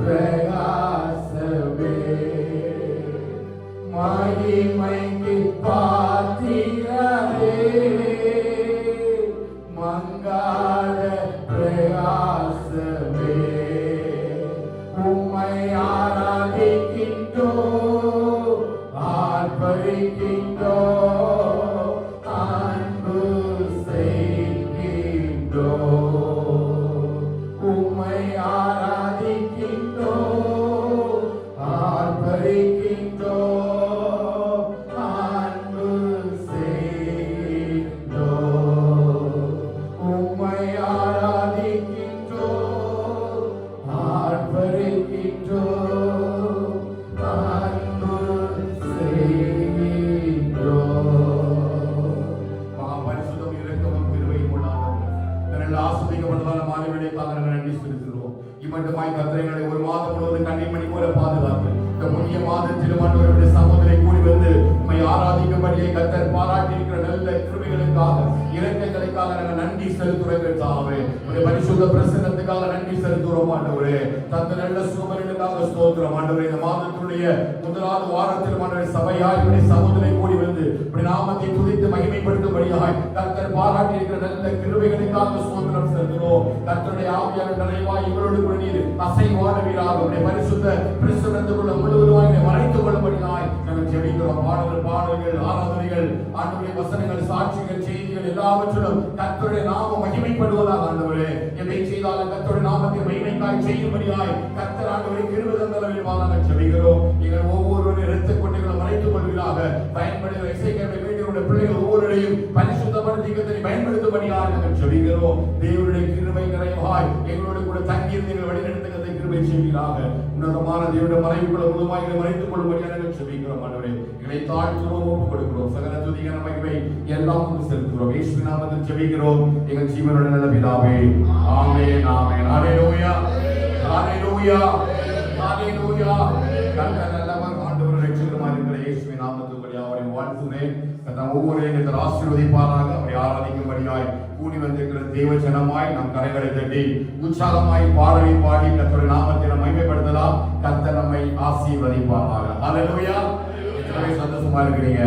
பிரகாசமே மகிமைக்கு பாத்திரமே மங்காத பிரகாசமே உம்மை ஆராதிக்கின்றோ ஆர்ப்பரிக்கின்றோ அன்பு செய்கின்றோ உம்மை ஆராதிக்கின்றோ ஆர்ப்பரிக்கின்றோ அன்பு செய்கின்றோ உம்மை ஆராதிக்கின்றோ ஆர்ப்பரிக்கின்றோ அன்பு செய்கின்றோ. மகாபரிசுத்தம் இரக்கமும் கிருபையும் உள்ளானவர் இதனால் ஆஸ்வதிக்கப்பட்டதான மாணவர்களுக்காக நாங்கள் நன்றி செலுத்துகிறோம். இம்மட்டுமாய் கர்த்தரை ஒரு மாதம் முழுவதும் கண்ணிமணி போல பாதுகாத்து இந்த புதிய மாதத்திலும் ஆண்டவருடைய சமூகத்திலே கூடி வந்து உம்மை ஆராதிக்கும்படியே கர்த்தர் பாராட்டி இருக்கிற நல்ல கிருபைகளுக்காக இரக்கங்களுக்காக நாங்கள் நன்றி செலுத்துகிறோம். தாவே உம்முடைய பரிசுத்த பிரசன்னத்துக்காக நன்றி செலுத்துகிறோம் ஆண்டவரே. தந்த நல்ல சுகமர்களுக்காக ஸ்தோத்திரம் ஆண்டவரே. இந்த மாதத்துடைய முதலாவது வாரத்தில் ஆண்டவரே சபையாய் உம்முடைய சமூகத்திலே கூடி வந்து உம்முடைய நாமத்தை துதித்து மகிமைப்படுத்தும்படியாய் கர்த்தர் பாராட்டி இருக்கிற நல்ல கிருபைகளுக்காக ஸ்தோத்திரம் செலுத்துகிறோம். கர்த்தருடைய ஆவியானவர் நிறைவாய் இவரோடு கூட நீர் அசைவாடுவீராக உம்முடைய பரிசுத்த பிரசன்னத்துக்குள்ள முழுவதுமாய் மறைத்துக் கொள்ளும்படியாய் நாங்கள் ஜெபிக்கிறோம். பாடல்கள் ஆராதனைகள் ஆண்டவருடைய வசனங்கள் சாட்சிகள் செய்திகள் எல்லாவற்றிலும் கர்த்தருடைய நாமம் மகிமைப்படுவதாக ஆண்டவரே. எதை செய்தாலும் கர்த்தருடைய நாமத்தை மகிமைக்காய் செய்யும்படியாய் கர்த்தர் ஆண்டவரை கிருபை தந்தளவில் நாங்கள் ஜெபிக்கிறோம். நீங்கள் ஒவ்வொருவரும் இரத்த கொட்டைகளை மறைத்துக் கொள்வீராக. பயன்படுகிற இசைக்கருவி வீடுகளுடைய பிள்ளைகள் ஒவ்வொருவரையும் பரிசுத்தப்படுத்தி பயன்படுத்தும்படியாக நாங்கள் ஜெபிக்கிறோம். தேவனுடைய கிருபை நிறைவாய் எங்களோடு கூட தங்கியிருந்து எங்கள் வழிநடத்துகிறதை கிருபை செய்வீராக. உன்னதமான தேவனுடைய மறைவுக்குள்ள முழுமையாக மறைத்துக் கொள்ளும்படியாக நாங்கள் ஜெபிக்கிறோம் ஆண்டவரே. எங்களை தாழ்த்துகிறோம், ஒப்புக் கொடுக்கிறோம். சகல துதி கன மகிமை எல்லாம் செலுத்துகிறோம். இயேசுவின் நாமத்தில் ஜெபிக்கிறோம் எங்கள் ஜீவனுடைய நல்ல பிதாவே. ஆமென் ஆமென். ஹல்லேலூயா ஹல்லேலூயா ஹல்லேலூயா. கர்த்தர் நல்லவர், ஆண்டவர் இரட்சகருமாய் இருக்கிற இயேசுவின் நாமத்தின்படி அவரை வாழ்த்துகிறேன். கர்த்தர் ஒவ்வொருவரையும் கர்த்தர் ஆசீர்வதிப்பாராக. அவரை ஆராதிக்கும்படியாய் கூடி வந்திருக்கிற தேவ ஜனமாய் நம் கரங்களை தட்டி உற்சாகமாய் பாடலை பாடி கர்த்தருடைய நாமத்தை நாம் மகிமைப்படுத்தலாம். கர்த்தர் நம்மை ஆசீர்வதிப்பாராக. ஹல்லேலூயா. எத்தனை சந்தோஷமா இருக்கிறீங்க?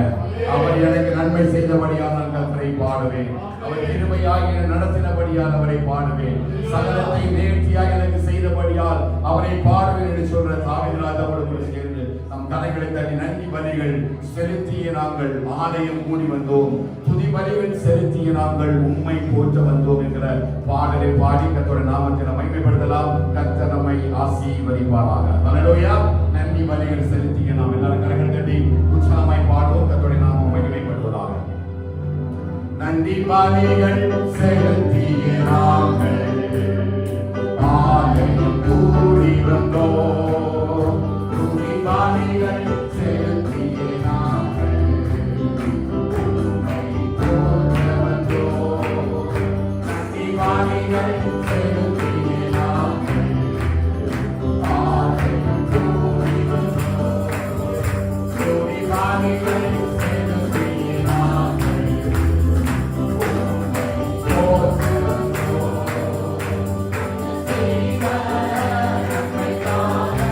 அவர் எனக்கு நன்மை செய்தபடியால் நான் கர்த்தரை பாடுவேன். அவர் கிருபையாய் என்னை நடத்தினபடியால் அவரை பாடுவேன். சகலத்தை நேர்த்தியாய் எனக்கு செய்தபடியால் அவரை பாடுவேன் என்று சொல்ற தாவீது ராஜாவோடு சேர்ந்து நம் கரங்களை தட்டி நன்றி பலிகள் செலுத்திய நாங்கள் ஆலயம் கூடி வந்தோம். துதி பலிகள் செலுத்திய நாங்கள் உம்மை போற்ற வந்தோம் என்கிற பாடலை பாடி கர்த்தருடைய நாமத்தை நாம் மகிமைப்படுத்தலாம். கர்த்தர் நம்மை ஆசீர்வதிப்பாராக. ஹல்லேலூயா. நன்றி பலிகள் செலுத்திய நாம் எல்லாரும் கரங்களை தட்டி உற்சாகமாய் பாடுவோம். கர்த்தருடைய நாமம் மகிமைப்படுவதாக. நன்றி பலிகள் செலுத்திய நாங்கள் ஆலயம் கூடி வந்தோம். துதி பலிகள் செலுத்திய நாங்கள் உம்மை போற்ற வந்தோம். நன்றி பலிகள் செலுத்திய நாங்கள் ஆலயம் கூடி வந்தோம். துதி பலிகள் செலுத்திய நாங்கள் உம்மை போற்ற வந்தோம். நம்மை காண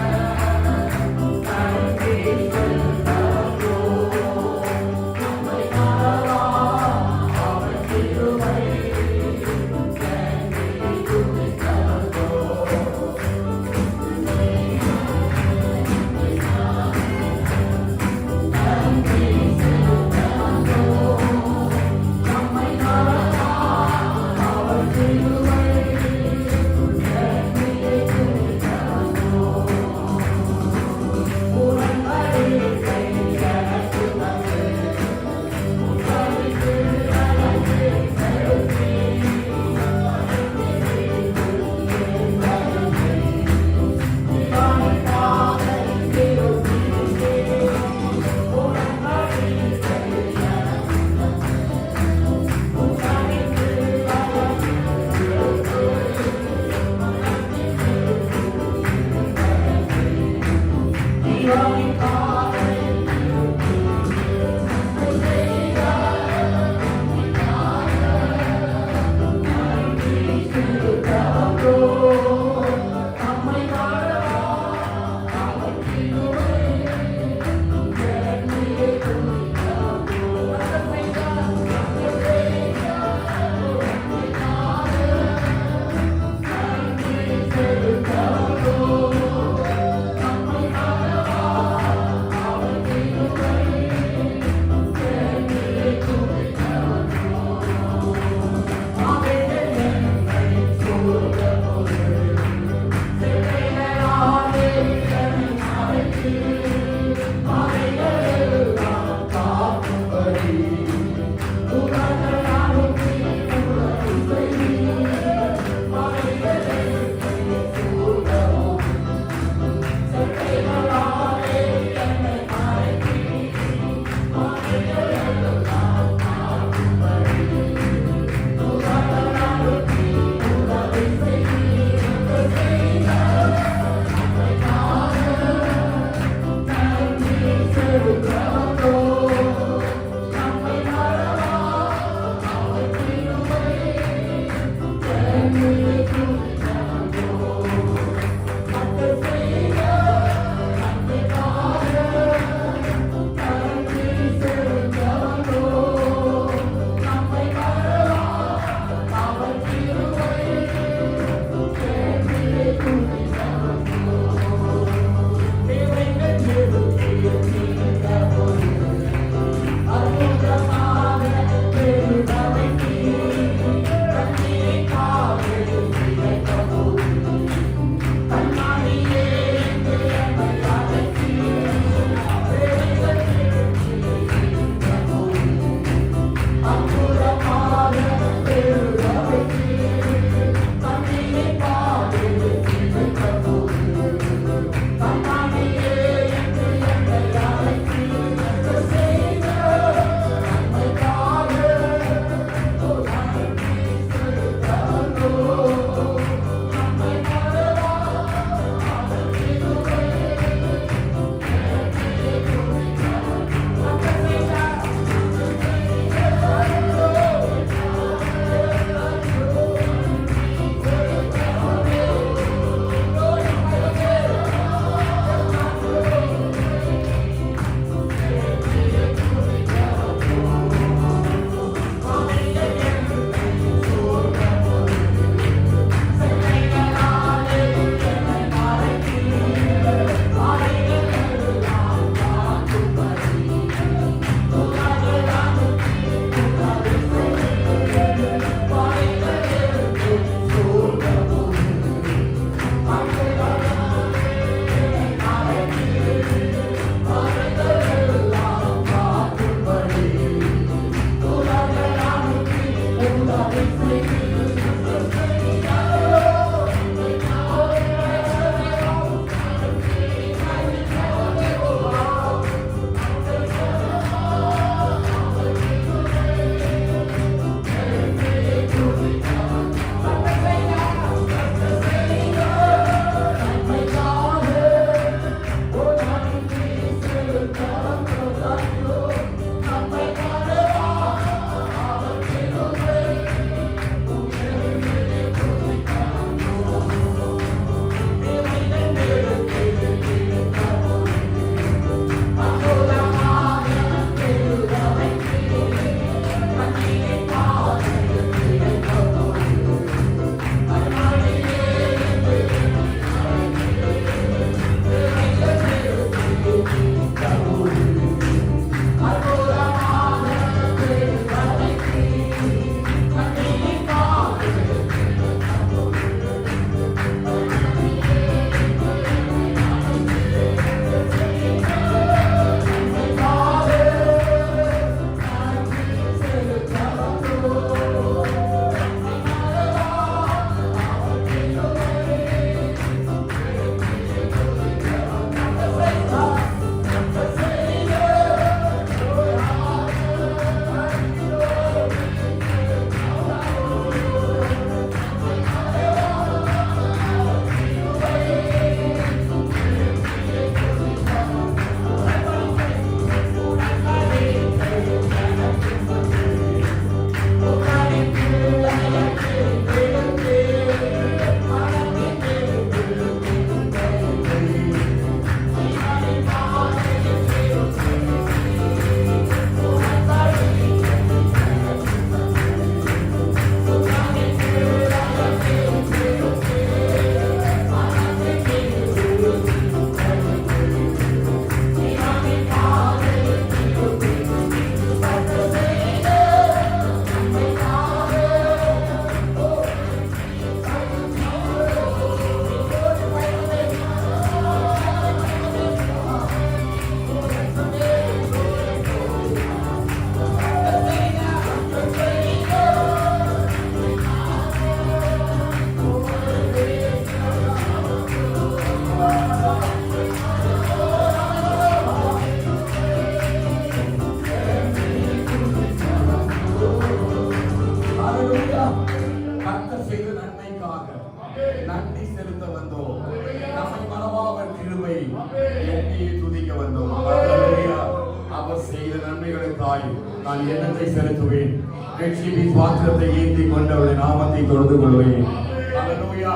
எண்ணி துதிக்க வந்தோம். ஹalleluya. அவர் செய்த நன்மைகளுக்காய் நான் எண்ணத்தை செலுத்துவேன். ரட்சிப்பின் பாத்திரத்தை ஏந்தி கொண்டவருடைய நாமத்தை தொழுது கொள்வேன். ஹalleluya.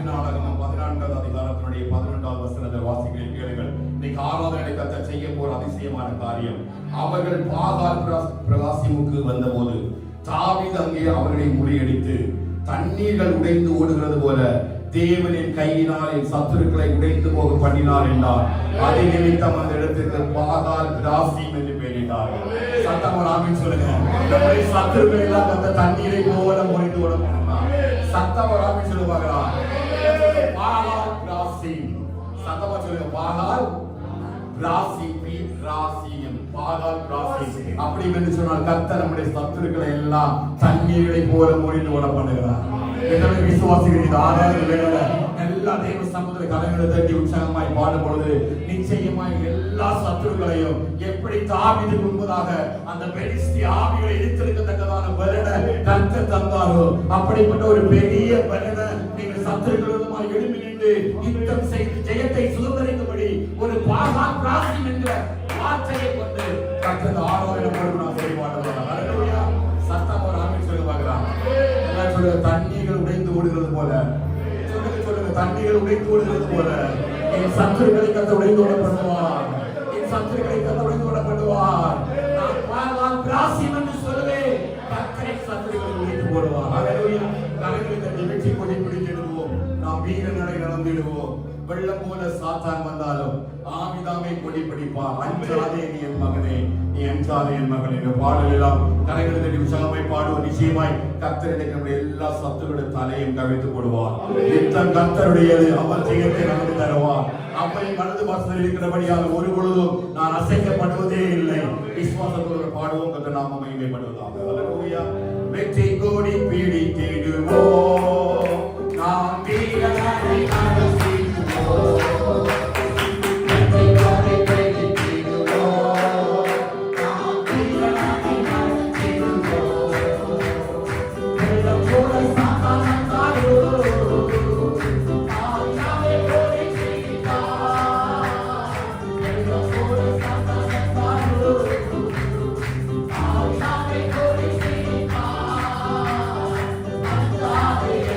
நாளாகமம் 14வது அதிகாரத்தினுடைய 11வது வசனத்தை வாசிக்கிறேன், கேளுங்கள். இன்னைக்கு ஆராதனை கர்த்தர் செய்ய போற அதிசயமான காரியம். அவர்கள் பாகால் பிரகாசிமுக்கு வந்தபோது தாவீது அங்கே அவர்களை முறியடித்து தண்ணீர்கள் உடைந்து ஓடுகிறது போல தேவனின் கையினால் என் சத்துருக்களை உடைந்து போக பண்ணினார் என்றார். அதை நிமித்தம் அந்த இடத்திற்கு பாகால் பிராசீம் என்று பெயரிட்டார்கள். சத்தமா ஆமென் சொல்லுங்க. நம்முடைய சத்துருக்களை எல்லாம் அந்த தண்ணீரை போல முறிந்து ஓட பண்ணினார். சத்தமா ஆமென் சொல்லுவாங்களா? பாகால் பிராசீம். சத்தமா சொல்லுங்க. பாகால் பிராசீம். பாகால் பிராசீம். அப்படி என்று சொன்னால் கர்த்தர் நம்முடைய சத்துருக்களை எல்லாம் தண்ணீரை போல முறிந்து ஓட பண்ணுகிறார். எனவே விசுவாசிகள் இந்த ஆராதனை வேளையில எல்லா தேவ சமூகத்தை கரங்களை தட்டி உற்சாகமாய் பாடும் பொழுது நிச்சயமாய் எல்லா சத்துருக்களையும் எப்படி தாவீது முன்பதாக அந்த பெலிஸ்தி ஆவிகளை எதிர்த்திருக்கத்தக்கதான பலனை கர்த்தர் தந்தாரோ அப்படிப்பட்ட ஒரு பெரிய பலனை நீங்கள் சத்துருக்களுமாய் எழுப்பி நின்று யுத்தம் செய்து ஜெயத்தை சுதந்திரிக்கும்படி ஒரு பாகால் பிராசீம் என்ற வார்த்தையை கொண்டு கர்த்தர் ஆராதனை நான் செய்வாடுவார். ஹalleluya. சத்தமா ஆமென் சொல்லுவாங்களா? தண்ணீர்கள் உடைந்து ஓடுகிறது போல சொல்லுங்க. தண்ணீர்கள் உடைந்து ஓடுகிறது போல என் சத்துருக்களை கர்த்தர் உடைந்து ஓட பண்ணுவார். என் சத்துருக்களை கர்த்தர் உடைந்து ஓட பண்ணுவார். நான் பாகால் பிராசீம் என்று சொல்லுவேன். கர்த்தரை சத்துருக்களை உடைத்து போடுவார். ஹalleluya. கரங்களை தட்டி வெற்றி கொடி பிடித்திடுவோம். நாம் வீர நடை நடந்திடுவோம். வெள்ளம் போல சாத்தான் வந்தாலும் ஆவிதாமே கொடி பிடிப்பார். அஞ்சாதே நீ என் மகனே, நீ அஞ்சாதே என் மகனே. இந்த பாடல் எல்லாம் கரைகளை தட்டி உற்சாகமாய் பாடுவோம். நிச்சயமாய் கர்த்தர் நம்முடைய எல்லா சத்துருடைய தலையும் கவிழ்த்து போடுவார். யுத்தம் கர்த்தருடையது. அவர் ஜெயத்தை நமக்கு தருவார். அப்படி மனது வாசல் இருக்கிறபடியால் ஒரு பொழுதும் நான் அசைக்கப்படுவதே இல்லை. விசுவாசத்தோடு பாடுவோம். கர்த்தர் நாம மகிமைப்படுவதாக. ஹalleluya. வெற்றி கொடி பிடித்திடுவோம். நாம் வீரனை Yeah.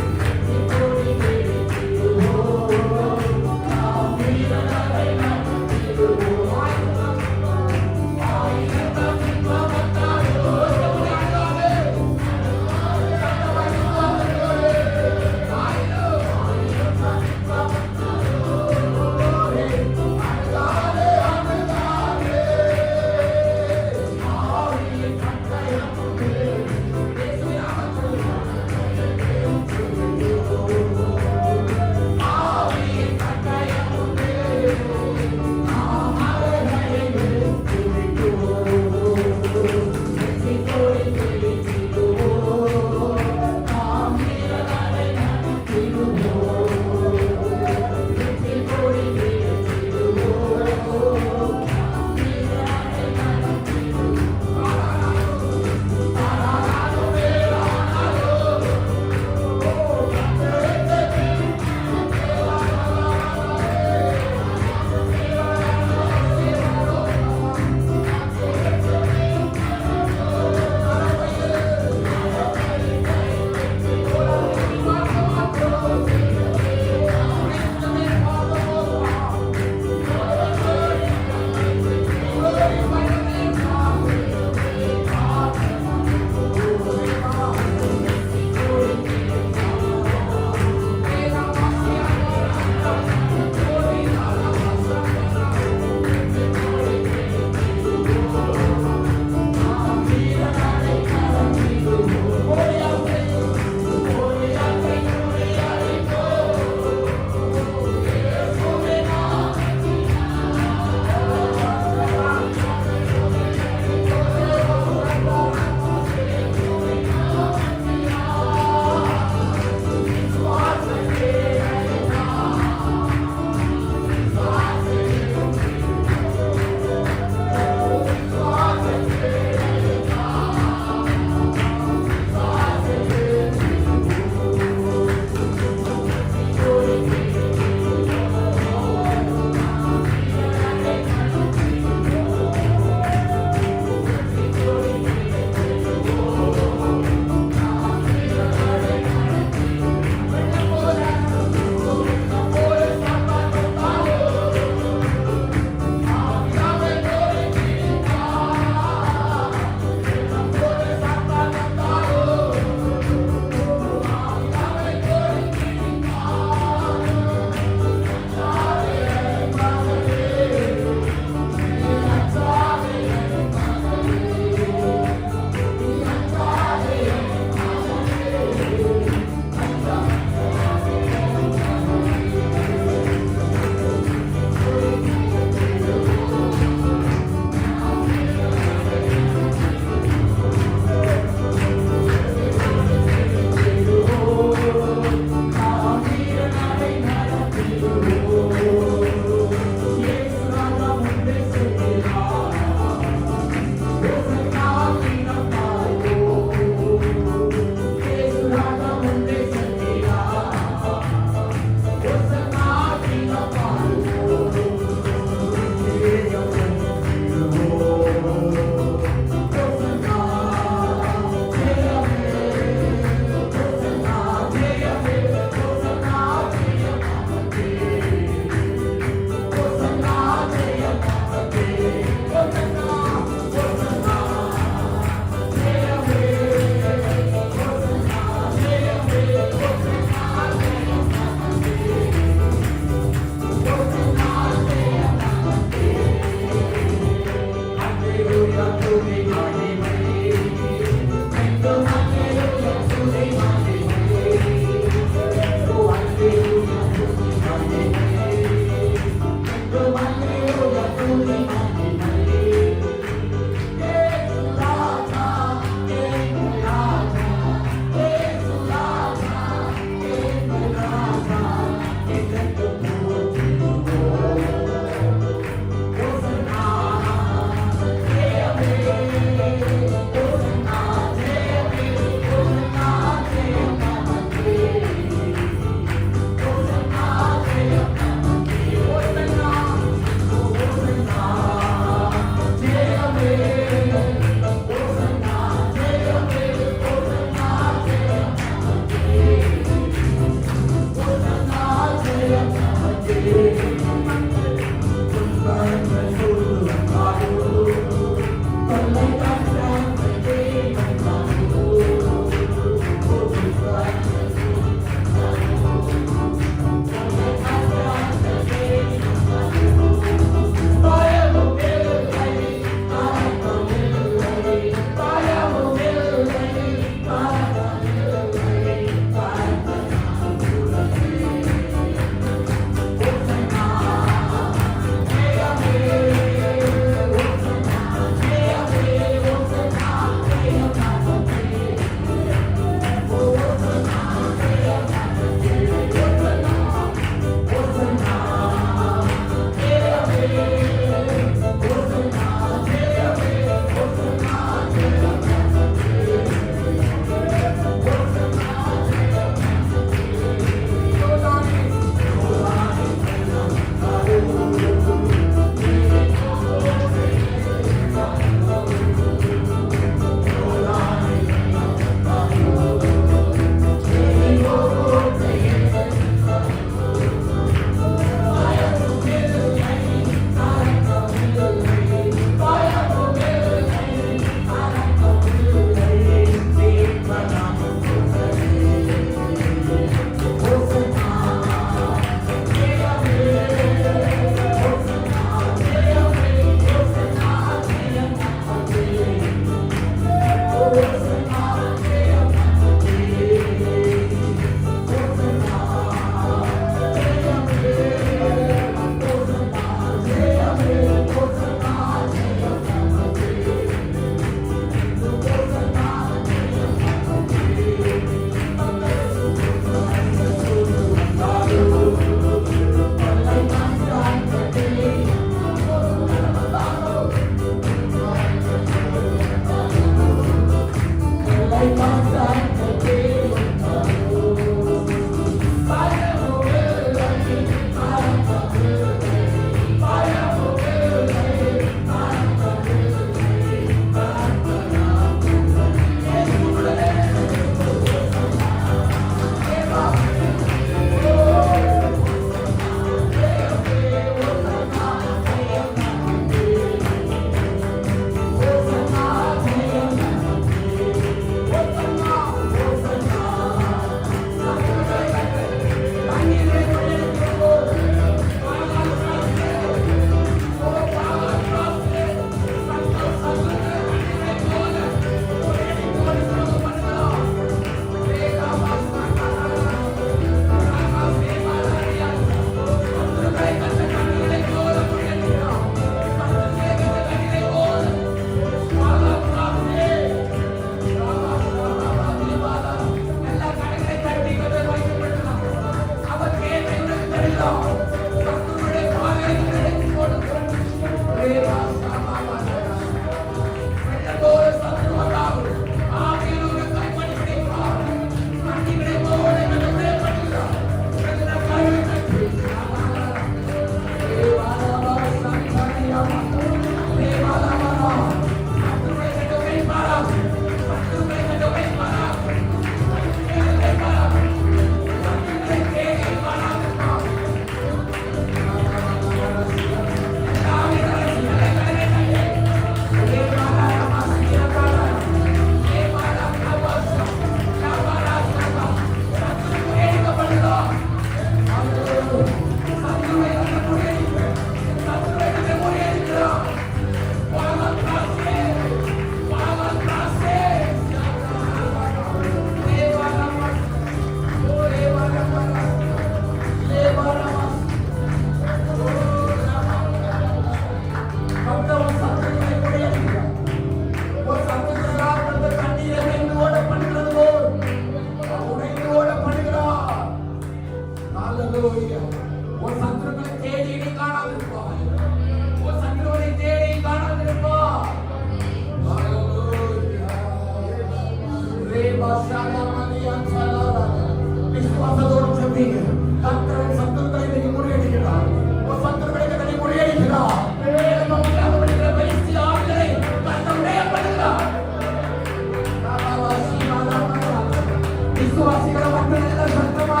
விசுவாசிகளை மட்டும் சத்தமா,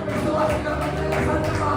விசுவாசிகளை மட்டும் சத்தமா.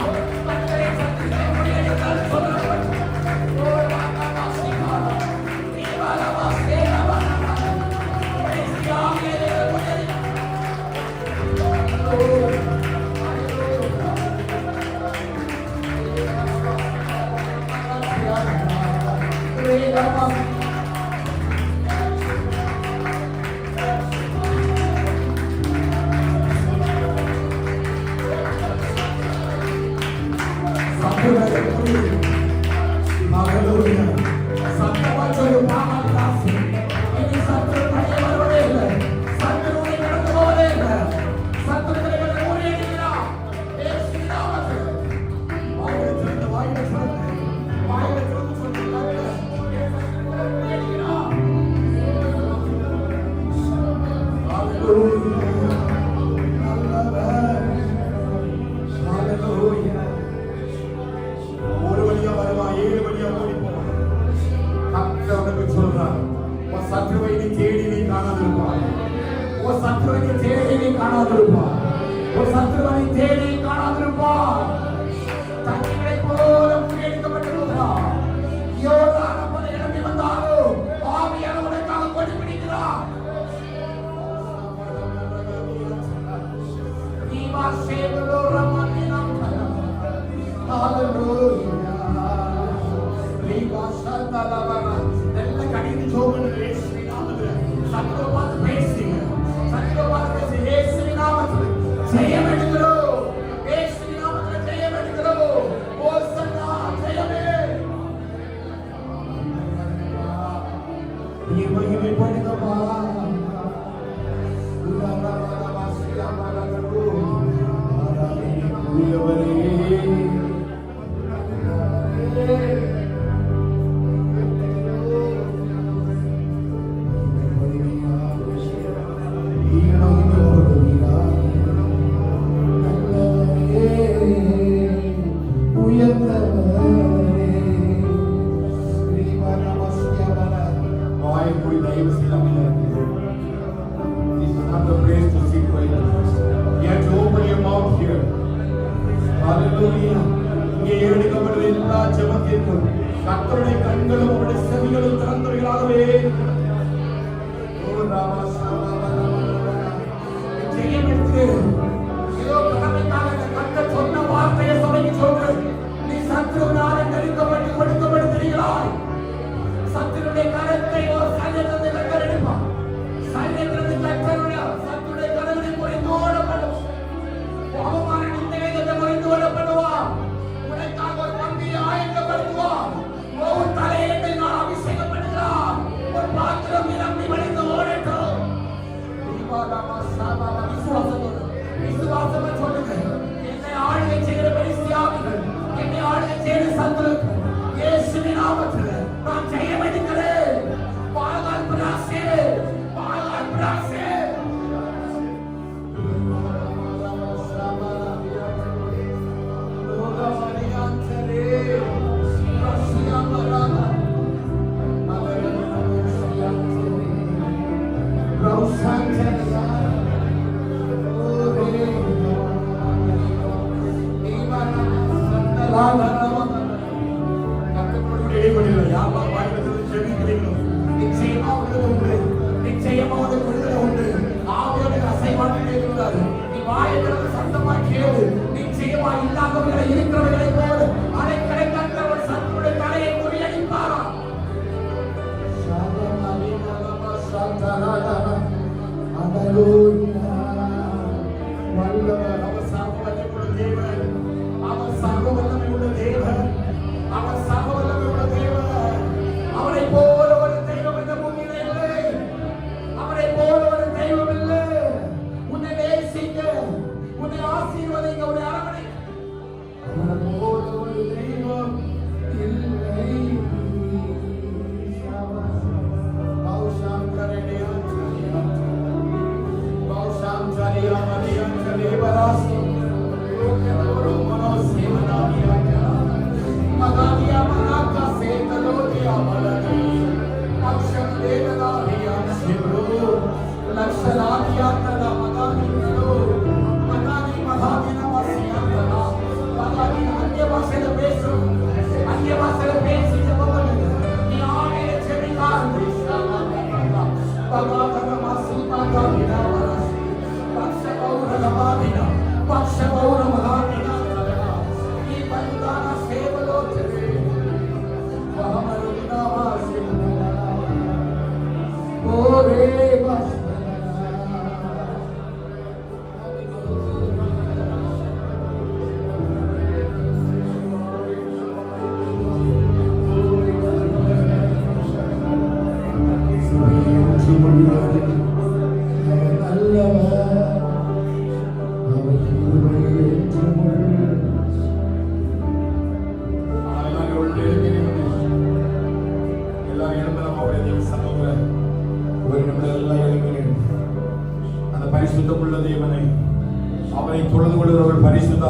உன்னை ஆசீர்வதிக்க உன்னை அரவணை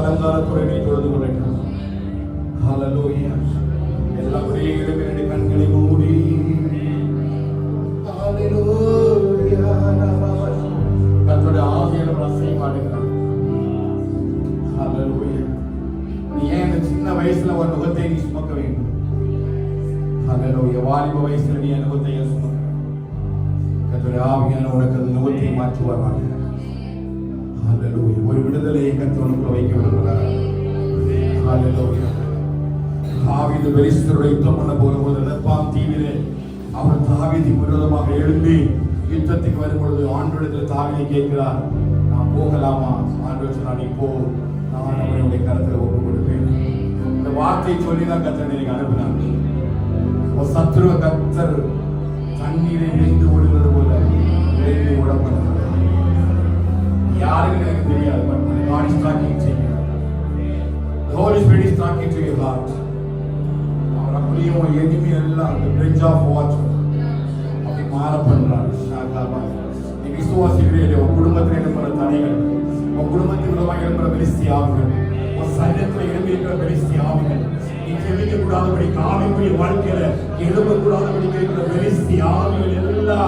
முழங்கால குறையை தொழுது கொள்ளட்டும். ஹல்லேலூயா. எல்லா குறைகளும் இரண்டு கண்களை மூடி ஹல்லேலூயா. கர்த்தருடைய ஆவியானவர் அசைவாடுகிறார். ஹல்லேலூயா. நீ ஏன் இந்த சின்ன வயசுல ஒரு நுகத்தை நீ சுமக்க வேண்டும்? ஹல்லேலூயா. வாலிப வயசுல நீ நுகத்தை சுமக்க. கர்த்தருடைய ஆவியானவர் உனக்கு அந்த நுகத்தை மாற்றுவாராக. ஹல்லேலூயா. ஒரு விடுதலையை கர்த்தர் உனக்கு வைக்க விரும்புகிறார். ஹல்லேலூயா. தாவீது பெலிஸ்தரோடு யுத்தம் பண்ண போகும்போது லெப்பாம் தீவிலே அவர் தாவீதுக்கு விரோதமாக எழும்பி யுத்தத்துக்கு வரும்பொழுது ஆண்டவரிடத்தில் தாவீது கேட்கிறார், நான் போகலாமா? ஆண்டவர் சொன்னார், நீ போ, நான் அவருடைய கருத்தில் ஒப்பு கொடுப்பேன். இந்த வார்த்தையை சொல்லிதான் கர்த்தர் எனக்கு அனுப்பினார். ஒரு சத்துருவ கர்த்தர் தண்ணீரை விரைந்து ஓடுகிறது போல விரைந்து ஓடப்படுகிறார். யாருன்னு எனக்கு தெரியாது. But God is talking to you. The Holy Spirit is talking to your heart. அவர் அப்படியே உன் எதிர்மை எல்லாம் the bridge of water அப்படி மாற பண்றாரு. நீ விசுவாசிக்கிறீர்களே, உன் குடும்பத்தில் இருக்கிற தடைகள், உன் குடும்பத்தில் மூலமாக இருக்கிற பெலிஸ்திய ஆவிகள், உன் சரீரத்தில் எழுப்பி இருக்கிற பெலிஸ்திய ஆவிகள், நீ ஜெபிக்க கூடாதபடி ஆவிக்குரிய வாழ்க்கையில எழும்ப கூடாதபடி இருக்கிற பெலிஸ்திய ஆவிகள், எல்லா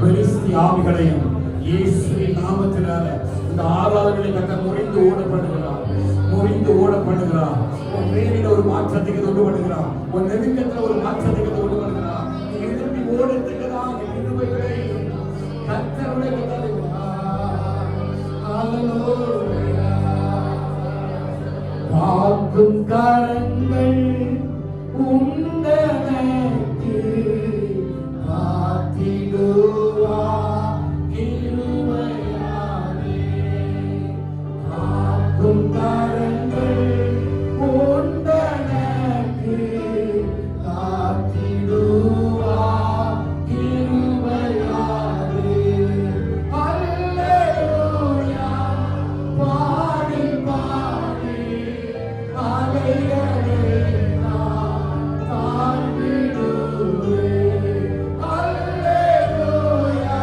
பெலிஸ்திய ஆவிகளையும் இயேசுவின் நாமத்தினால இந்த ஆராதனையை கர்த்தர் முறிந்து ஓடப்படுகிறார். முறிந்து ஓடப்படுகிறார். உன் வேலையில ஒரு மாற்றத்துக்கு கொண்டு வருகிறார். உன் நெருக்கத்துல ஒரு மாற்றத்துக்கு கொண்டு வருகிறார். நீ எழுப்பி ஓடத்துக்கு தான் கிருபைகளை கர்த்தருடைய பார்க்கும் கரங்கள் உண்டனக்கு காத்திடுவா கிருபையாலே. பார்க்கும் கரங்கள் உண்டனக்கு காத்திடுவா கிருபையாலே. அல்லேலூயா. பாடி பாடி அலைகளை நான் தாண்டிடுவேன். அல்லேலூயா.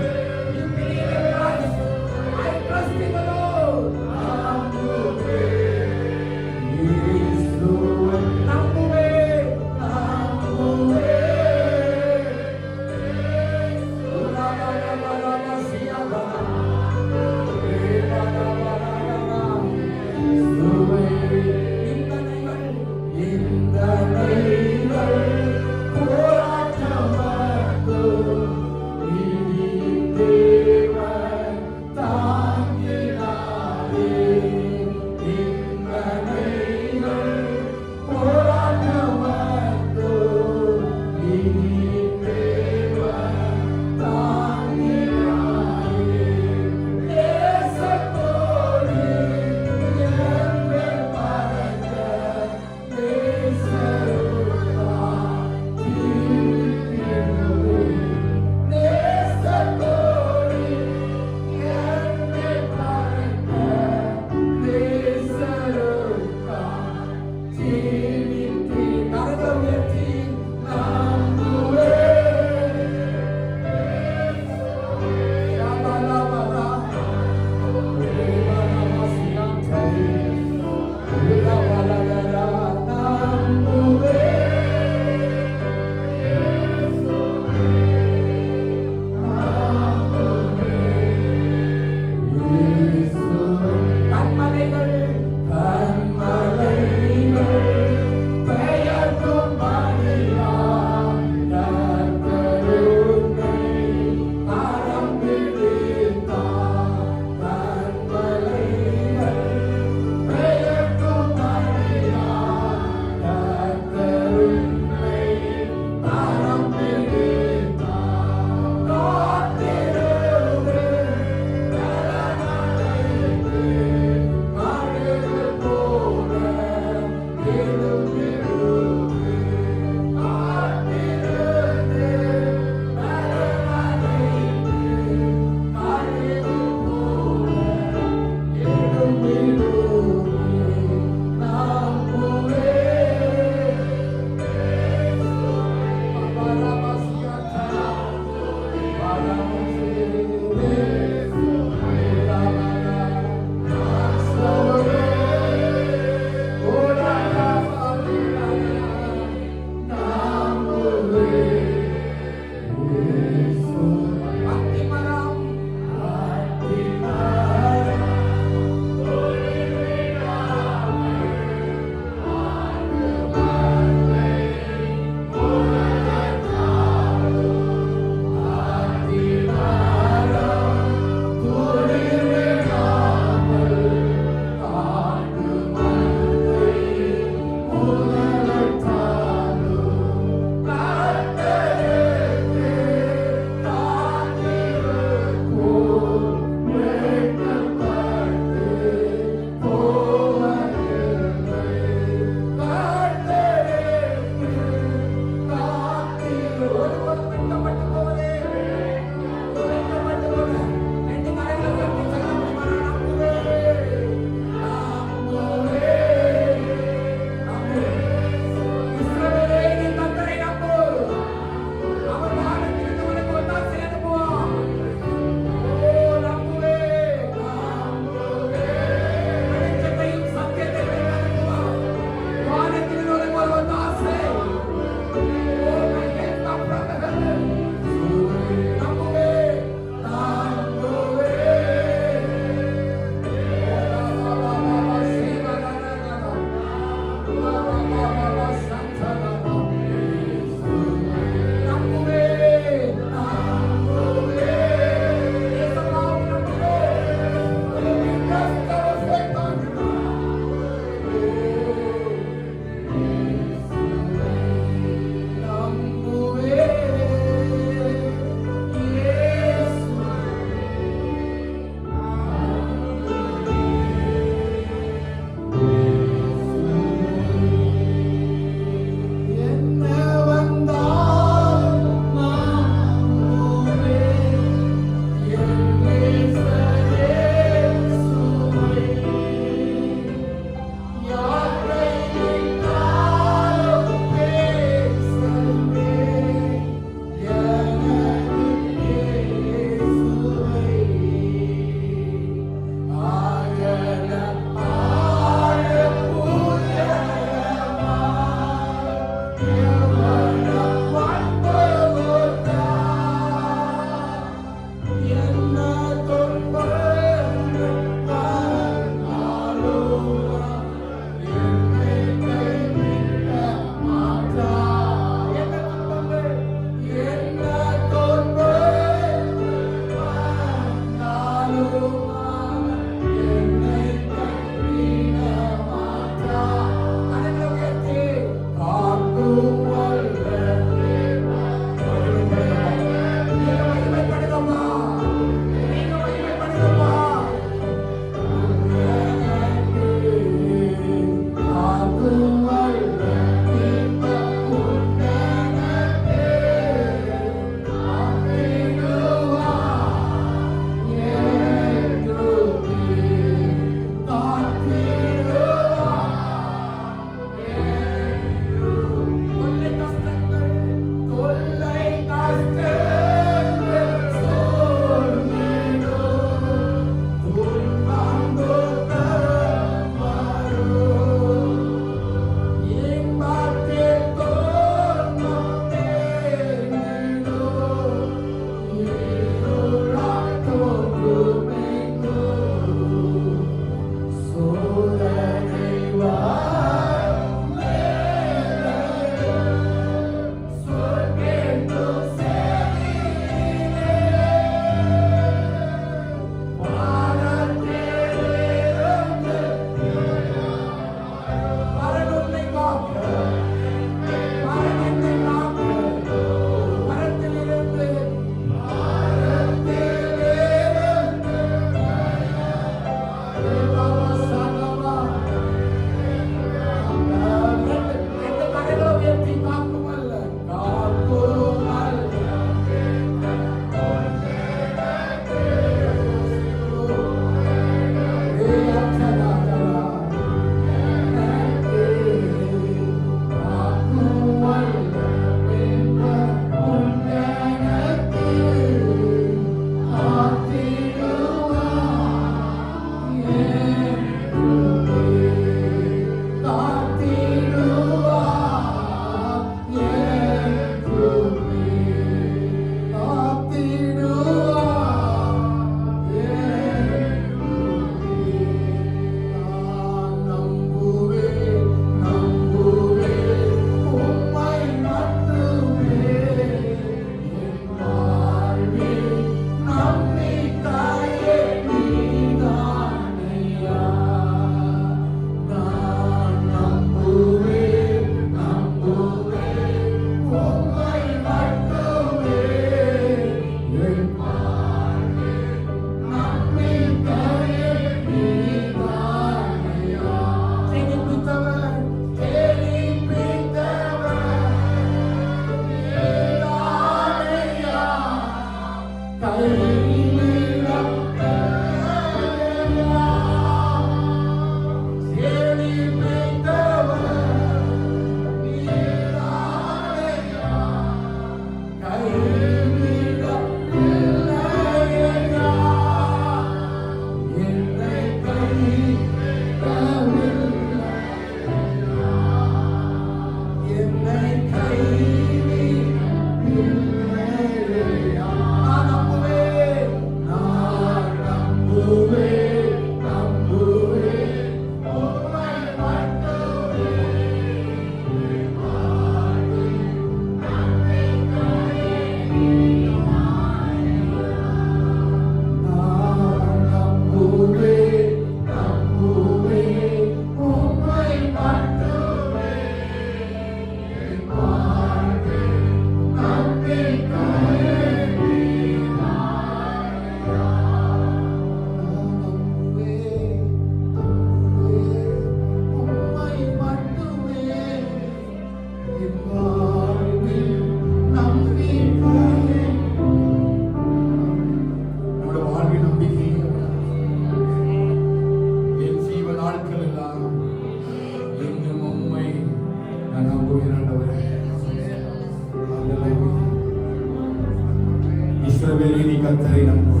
கர்த்தரை நம்பு.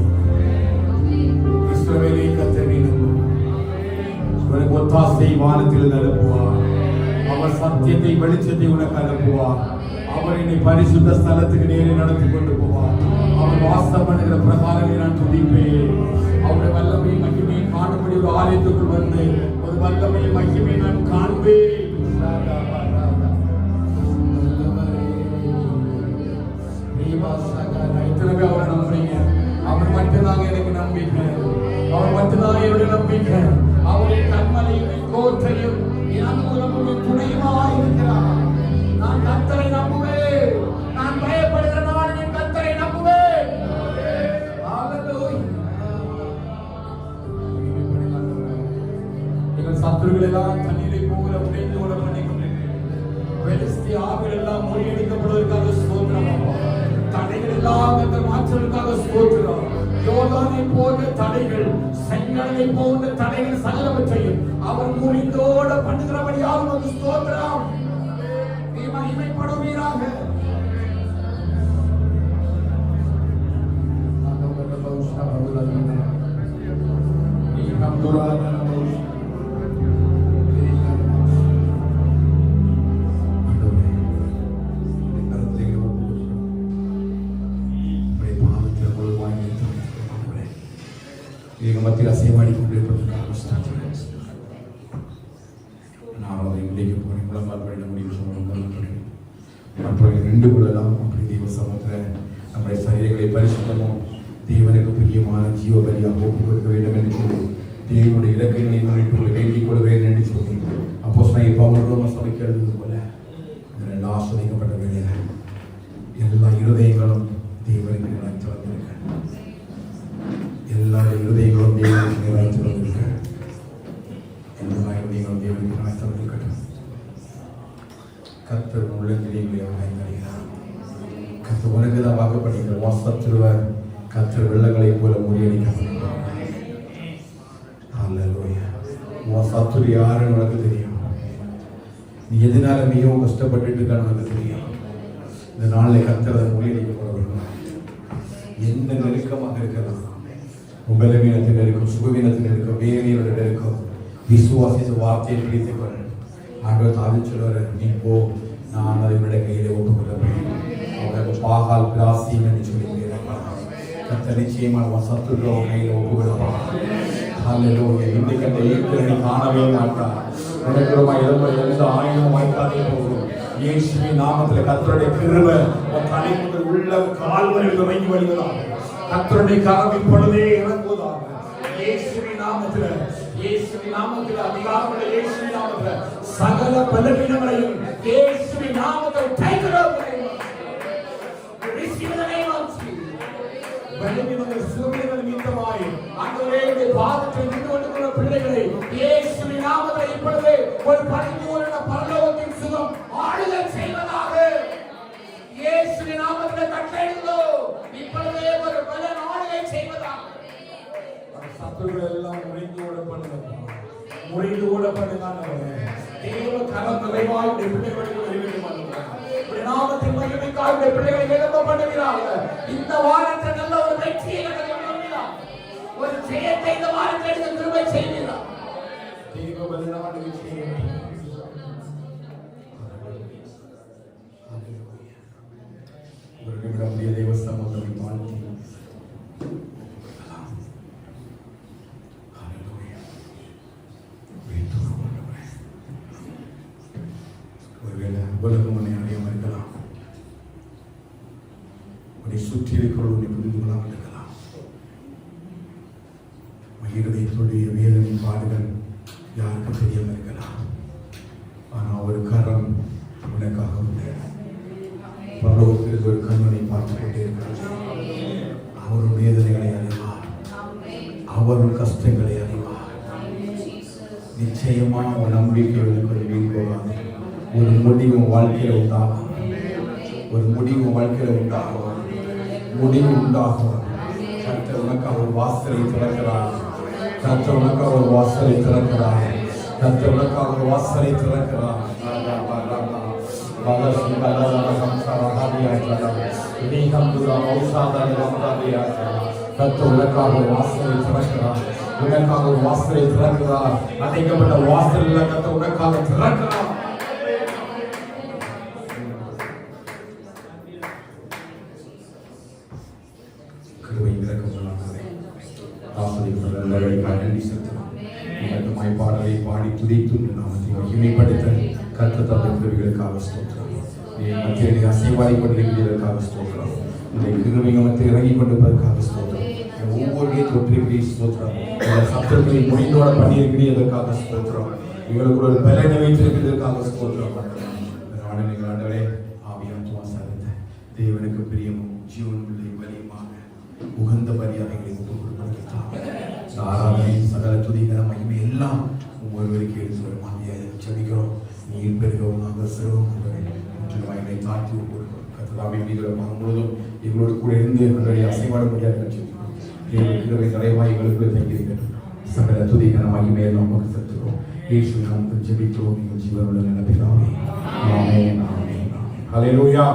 இஸ்ரவேலே கர்த்தரை நம்பு. உனக்கு ஒத்தாசை வானத்தில் அனுப்புவார். அவர் சத்தியத்தை வெளிச்சத்தை உனக்கு அனுப்புவார். அவர் என்னை பரிசுத்த ஸ்தலத்துக்கு நேரே நடத்தி கொண்டு போவார். அவர் வாசம் பண்ணுகிற பிரகாரத்தை நான் துதிப்பேன். அவருடைய வல்லமை மகிமையை காணும்படி ஒரு ஆலயத்துக்குள் வந்து ஒரு வல்லமை மகிமையை நான் காண்பேன். அவரை நம்புறீங்க? அவர் மட்டும்தாங்க எனக்கு நம்பிக்கை. அவர் மட்டும்தான் என்னுடைய நம்பிக்கை. அவரின் கண்மலையும் கோட்டையும் துணையுமாய் இருக்கிறார். நான் கர்த்தரை நம்புவேன். நான் பயப்படுகிற நான் என் கர்த்தரை நம்புவேன். எங்கள் சத்துருக்கள் எல்லாம் தண்ணீரை போகிற உடைந்து ஓட பண்ணி கொண்டிருக்கிறேன். ஆவிகள் எல்லாம் முறியடிக்கப்படுவதற்காக ஸ்தோத்திரம். தடைகள் எல்லாம் மாற்றுவதற்காக ஸ்தோத்திரம். யோர்தானை போன்ற தடைகள், செங்கடலை போன்ற தடைகள் சகலவற்றையும் அவர் முறிந்தோட பண்ணுகிறபடியாக உமக்கு ஸ்தோத்திரம். நீ மகிமைப்படுவீராக. மத்தியில் அசையமாடி கொண்டிருப்பதற்காக நான் அதை இன்றைக்கு போகிறேன். முழங்கால் படிட முடிவு சொல்லுங்கள். மற்றவர்கள் நின்று கொள்ளலாம். அப்படி தெய்வ சமூகத்தில் நம்முடைய சரீரங்களை பரிசுத்தமும் தேவனுக்கு பிரியமான ஜீவ பலியாக ஒப்புக் கொடுக்க வேண்டும் என்று சொல்லி தேவனுடைய இலக்கைகளை முன்னிட்டு வேண்டிக் கொள்வேன் என்று சொல்லி அப்போஸ்தலனாகிய பவுல் ரோம சபைக்கு எழுதுவது போல இந்த ஆஸ்வதிக்கப்பட்ட வேளையில் எல்லா இருதயங்களும் தேவனுக்கு நினைத்து வந்திருக்க. எல்லா இருதயங்களும் தேவனுக்கு நினைத்து வந்திருக்க. எல்லா இருதயங்களும் தேவனுக்கு நினைத்து வந்திருக்கட்டும். கர்த்தர் உள்ளங்களிலே வாய்க்கிறார். கர்த்தர் உனக்கு தான் வாக்கப்பட்டீர்கள். வாசத்திருவர் கர்த்தர் வெள்ளங்களை போல முறியடிக்கப்பட்டிருக்கிறார். அல்லேலூயா. உன் சத்துரு யாருன்னு உனக்கு தெரியும். நீ எதனால மிகவும் கஷ்டப்பட்டு இருக்கான்னு உனக்கு தெரியும். இந்த நாளில் கர்த்தர் அதை முறியடிக்கப்படணும். எந்த நெருக்கமாக இருக்கலாம், பலவீனத்தில் இருக்கும், சுகவீனத்தில் இருக்கும், வேலையோட இருக்கும், விசுவாசித்த வார்த்தையை பிடித்துக்கொள். ஆண்டவர் தாவி சொல்வார், நீ போ, நான் அதை விட கையில ஒப்புக்கொள்ளப்பேன். அவருக்கு பாகால் பிராசியம் என்று சொல்லி கர்த்தர் நிச்சயமாக சத்துரு கையில ஒப்புக்கொள்ளப்பான். அல்லேலூயா. இன்றைக்கு அந்த ஏற்கனவே காணவே மாட்டார். உனக்கு எந்த ஆயுதம் வாய்க்காதே போகும். இயேசுவின் நாமத்தில் கர்த்தருடைய கிருபை உன் தலை முதல் உள்ள கால் வரை இறங்கி வருவதாக. கர்த்தருடைய கரம் இப்பொழுதே இறங்குவதாக. இயேசுவின் நாமத்தில், இயேசுவின் நாமத்தில், அதிகாரமுள்ள இயேசுவின் நாமத்தில் சகல பலவீனங்களையும் இயேசுவின் நாமத்தில் கைவிடுகிறோம். பலவீனங்கள் சுகவீனங்கள் நிமித்தமாய் ஆண்டவரே பாதத்தில் நின்று கொண்டிருக்கிற பிள்ளைகளை இயேசுவின் நாமத்தில் இப்பொழுது ஒரு பரிபூரண பரலோகத்தின் சுகம் ஆளுதல் செய்வதாக இயேசுவின் நாமத்தில் கட்டளையிடுகிறோம். இப்பொழுதே ஒரு பலன் கட்டுகள் எல்லாம் முறிந்து விடப்படுங்க, முறிந்து விடப்படுங்க. தேவ கரம் நிறைவாய் பிள்ளைகளுக்கு நாமத்தின் மகிமைக்காக பிள்ளைகளை எழுப்ப பண்ணுகிறார்கள். இந்த வாரத்தில் நல்ல ஒரு வெற்றியை ஒரு ஜெயத்தை இந்த வாரத்தில் திரும்ப செய்கிறார். தேவ பலனான விஷயம் ஒரு நிமிடம் தேவ சமூகத்தை வாழ்த்தி ஒருவேளை உலகம் உன்னை அறியாமல் இருக்கலாம், உன்னை சுற்றி இருக்கிற உன்னை புரிந்து கொள்ளாமல் இருக்கலாம். இருதயத்துடைய வேதனை பாடுகள் யாருக்கும் தெரியாமல் இருக்கலாம். ஆனால் ஒரு கரம் உனக்காக உண்டு. பரலோகத்தில் ஒரு கண்ணனை பார்த்துக் கொண்டே இருக்கிறார். அவர் வேதனைகளை அறிவார், அவர் கஷ்டங்களை அறிவார். நிச்சயமா உன் நம்பிக்கைகளுக்கு வீண் போகாது. ஒரு முடிவு வாழ்க்கையில் உண்டாகும், ஒரு முடிவு வாழ்க்கையில் உண்டாகும், முடிவு உண்டாகும். கர்த்தர் உனக்காக ஒரு வாசலை திறக்கிறார். கர்த்தர் உனக்காக ஒரு வாசலை திறக்கிறார். கர்த்தர் உனக்காக ஒரு வாசலை திறக்கிறார். கர்த்தர் உனக்காக ஒரு வாசலை திறக்கிறார். உனக்காக ஒரு வாசலை திறக்கிறார். அடைக்கப்பட்ட வாசலில் கர்த்தர் உனக்காக திறக்கிறார். பாடலை பாடி துதித்து நாமத்தை மகிமைப்படுத்த கர்த்தர் தம்முடைய கிருபைகளுக்காக ஸ்தோத்திரம். மத்தியிலே அசைவாடிக் கொண்டிருக்கிறதற்காக ஸ்தோத்திரம். இந்த கிருபையை மத்தியில் இறங்கிக் கொண்டிருப்பதற்காக ஸ்தோத்திரம். ஒவ்வொரு தொற்றிற்கே ஸ்தோத்திரம். சப்தங்களை முடிந்தோட பண்ணியிருக்கிறதற்காக ஸ்தோத்திரம். எங்களுக்கு ஒரு பலனை வைத்திருக்கிறதற்காக ஸ்தோத்திரம். ஆண்டவரே ஆவியான் வாசகத்தை தேவனுக்கு பிரியமும் ஜீவனுள்ள பலியுமாக உகந்த மரியாதைகளை ஒப்புக் கொடுப்பதற்காக ஆராதனை சகல துதிகர மகிமை எல்லாம் ஒவ்வொருவருக்கு எடுத்து வரும் ஆவியாக ஜெபிக்கிறோம். நீர் பெருகவும் நாங்கள் சிறுவும் மகிமை தாழ்த்தி கொடுக்கிறோம். கர்த்தராவே நீர் முழுவதும் எங்களோடு கூட இருந்து எங்களுடைய அசைவாட முடியாது ஜெபிக்கிறோம். நிறைவாய் எங்களுக்கு தங்கியிருக்கிறோம். சகல துதிகர மகிமை எல்லாம் நமக்கு செலுத்துகிறோம். இயேசு நாமத்தில் ஜெபிக்கிறோம். நீங்கள் ஜீவனுள்ள நினைப்பினாவே ஆமென். ஆமென். ஹல்லேலூயா.